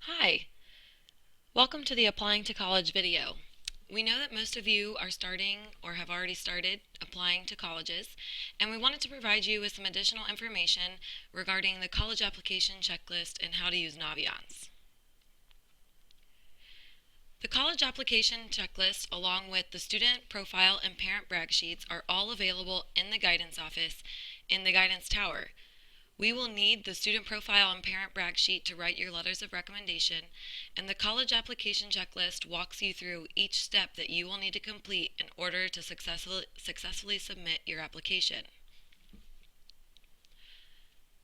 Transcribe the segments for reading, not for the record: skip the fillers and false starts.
Hi, welcome to the Applying to College video. We know that most of you are starting or have already started applying to colleges, and we wanted to provide you with some additional information regarding the college application checklist and how to use Naviance. The college application checklist, along with the student profile and parent brag sheets, are all available in the guidance office in the guidance tower. We will need the student profile and parent brag sheet to write your letters of recommendation, and the college application checklist walks you through each step that you will need to complete in order to successfully submit your application.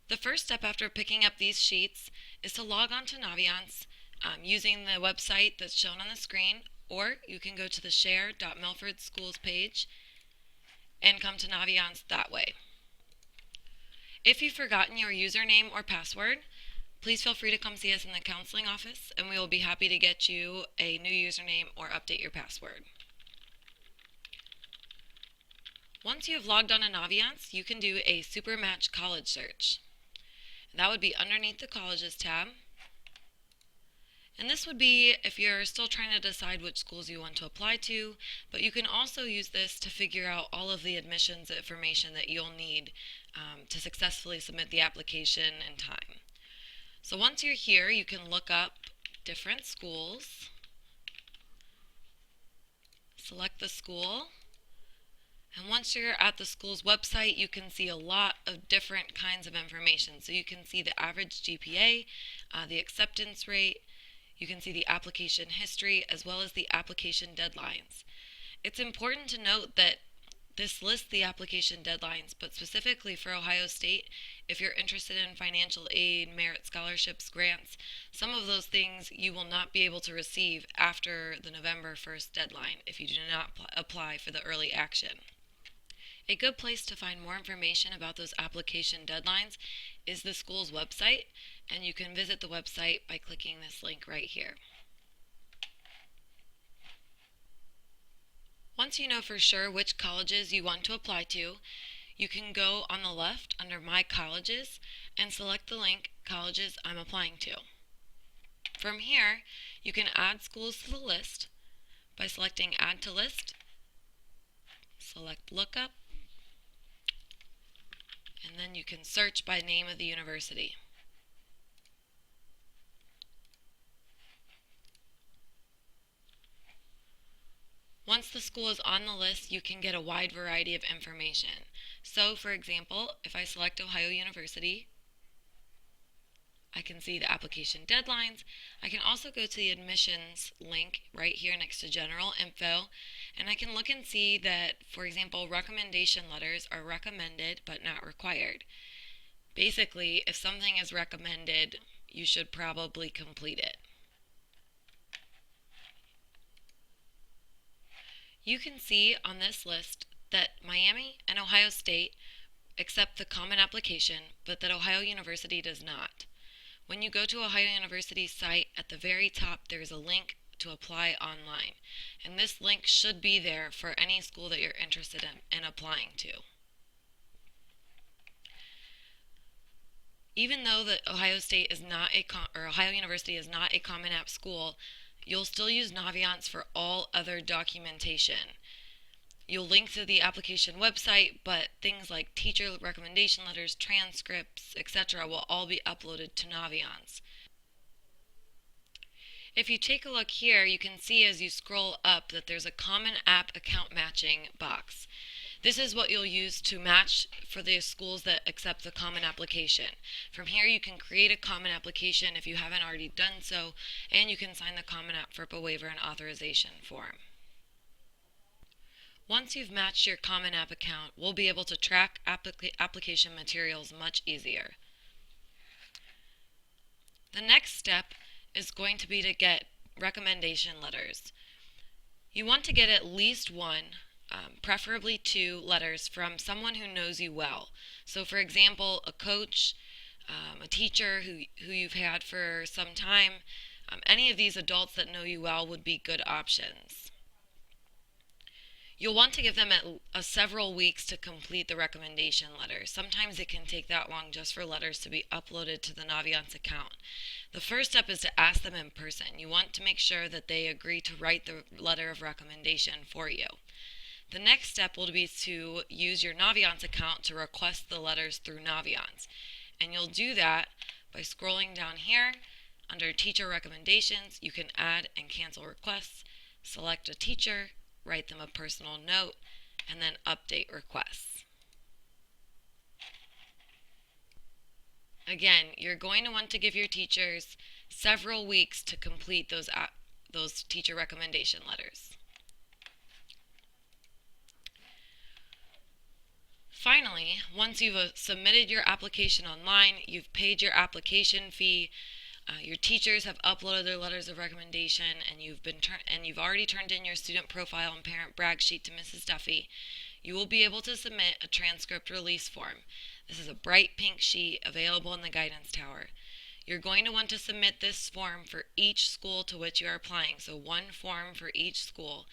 The first step after picking up these sheets is to log on to Naviance using the website that's shown on the screen, or you can go to the share.milford.schools page and come to Naviance that way. If you've forgotten your username or password, please feel free to come see us in the counseling office, and we will be happy to get you a new username or update your password. Once you have logged on to Naviance, you can do a Supermatch college search. That would be underneath the Colleges tab. And this would be if you're still trying to decide which schools you want to apply to, but you can also use this to figure out all of the admissions information that you'll need to successfully submit the application in time. So once you're here, you can look up different schools, select the school, and once you're at the school's website, you can see a lot of different kinds of information. So you can see the average GPA, the acceptance rate, you can see the application history, as well as the application deadlines. It's important to note that this lists the application deadlines, but specifically for Ohio State, if you're interested in financial aid, merit scholarships, grants, some of those things you will not be able to receive after the November 1st deadline if you do not apply for the early action. A good place to find more information about those application deadlines is the school's website, and you can visit the website by clicking this link right here. Once you know for sure which colleges you want to apply to, you can go on the left under My Colleges and select the link Colleges I'm Applying to. From here, you can add schools to the list by selecting Add to List, select Lookup, and then you can search by name of the university. Once the school is on the list, you can get a wide variety of information. So, for example, if I select Ohio University, I can see the application deadlines. I can also go to the admissions link right here next to general info, and I can look and see that, for example, recommendation letters are recommended but not required. Basically, if something is recommended, you should probably complete it. You can see on this list that Miami and Ohio State accept the common application, but that Ohio University does not. When you go to Ohio University's site, at the very top there is a link to apply online, and this link should be there for any school that you're interested in applying to. Even though that Ohio State is not Ohio University is not a Common App school, you'll still use Naviance for all other documentation. You'll link to the application website, but things like teacher recommendation letters, transcripts, etc. will all be uploaded to Naviance. If you take a look here, you can see as you scroll up that there's a Common App account matching box. This is what you'll use to match for the schools that accept the common application. From here you can create a common application if you haven't already done so, and you can sign the Common App FERPA waiver and authorization form. Once you've matched your Common App account, we'll be able to track application materials much easier. The next step is going to be to get recommendation letters. You want to get at least one, preferably two letters from someone who knows you well. So for example, a coach, a teacher who you've had for some time, any of these adults that know you well would be good options. You'll want to give them several weeks to complete the recommendation letter. Sometimes it can take that long just for letters to be uploaded to the Naviance account. The first step is to ask them in person. You want to make sure that they agree to write the letter of recommendation for you. The next step will be to use your Naviance account to request the letters through Naviance. And you'll do that by scrolling down here. Under teacher recommendations, you can add and cancel requests, select a teacher, write them a personal note, and then update requests. Again, you're going to want to give your teachers several weeks to complete those teacher recommendation letters. Finally, once you've submitted your application online, you've paid your application fee, your teachers have uploaded their letters of recommendation, and you've already turned in your student profile and parent brag sheet to Mrs. Duffy, you will be able to submit a transcript release form. This is a bright pink sheet available in the guidance tower. You're going to want to submit this form for each school to which you are applying, so one form for each school,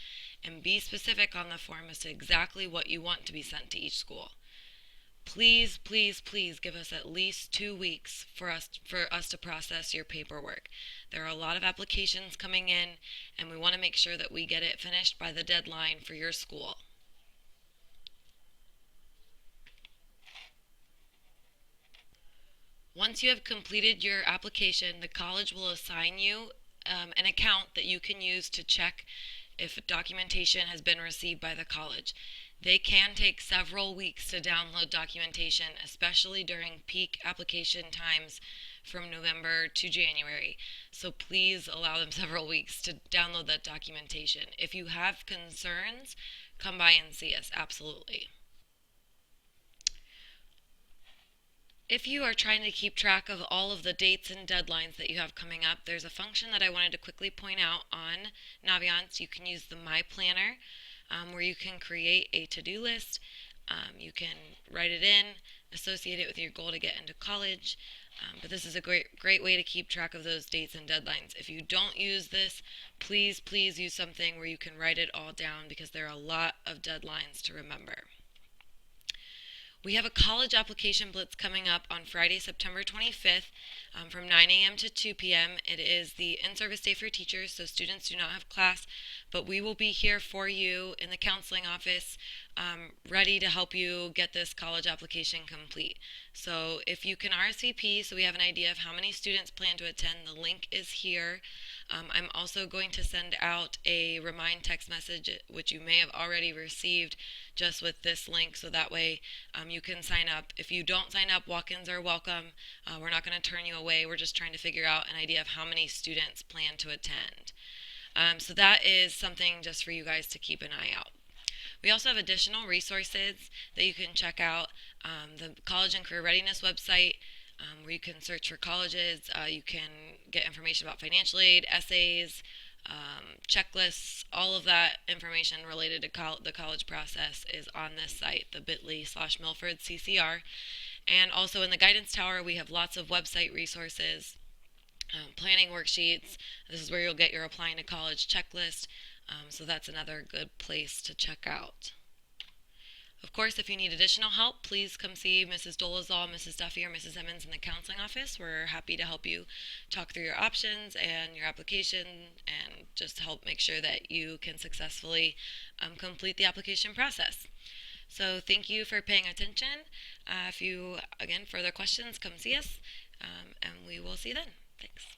and be specific on the form as to exactly what you want to be sent to each school. Please, please, please give us at least 2 weeks for us to process your paperwork. There are a lot of applications coming in, and we want to make sure that we get it finished by the deadline for your school. Once you have completed your application, the college will assign you an account that you can use to check if documentation has been received by the college. They can take several weeks to download documentation, especially during peak application times from November to January. So please allow them several weeks to download that documentation. If you have concerns, come by and see us, absolutely. If you are trying to keep track of all of the dates and deadlines that you have coming up, there's a function that I wanted to quickly point out on Naviance. You can use the My Planner, where you can create a to-do list. You can write it in, associate it with your goal to get into college. But this is a great way to keep track of those dates and deadlines. If you don't use this, please use something where you can write it all down, because there are a lot of deadlines to remember. We have a college application blitz coming up on Friday, September 25th from 9 a.m. to 2 p.m. It is the in-service day for teachers, so students do not have class, but we will be here for you in the counseling office, ready to help you get this college application complete. So if you can RSVP, so we have an idea of how many students plan to attend, the link is here. I'm also going to send out a remind text message, which you may have already received, just with this link, so that way you can sign up. If you don't sign up, walk-ins are welcome. We're not going to turn you away. We're just trying to figure out an idea of how many students plan to attend. So that is something just for you guys to keep an eye out. We also have additional resources that you can check out. The College and Career Readiness website, where you can search for colleges. You can get information about financial aid, essays, checklists. All of that information related to the college process is on this site, the bit.ly/MilfordCCR. And also in the guidance tower, we have lots of website resources, planning worksheets. This is where you'll get your applying to college checklist. So that's another good place to check out. Of course, if you need additional help, please come see Mrs. Dolezal, Mrs. Duffy, or Mrs. Emmons in the counseling office. We're happy to help you talk through your options and your application, and just help make sure that you can successfully complete the application process. So thank you for paying attention. If you, again, further questions, come see us, and we will see you then. Thanks.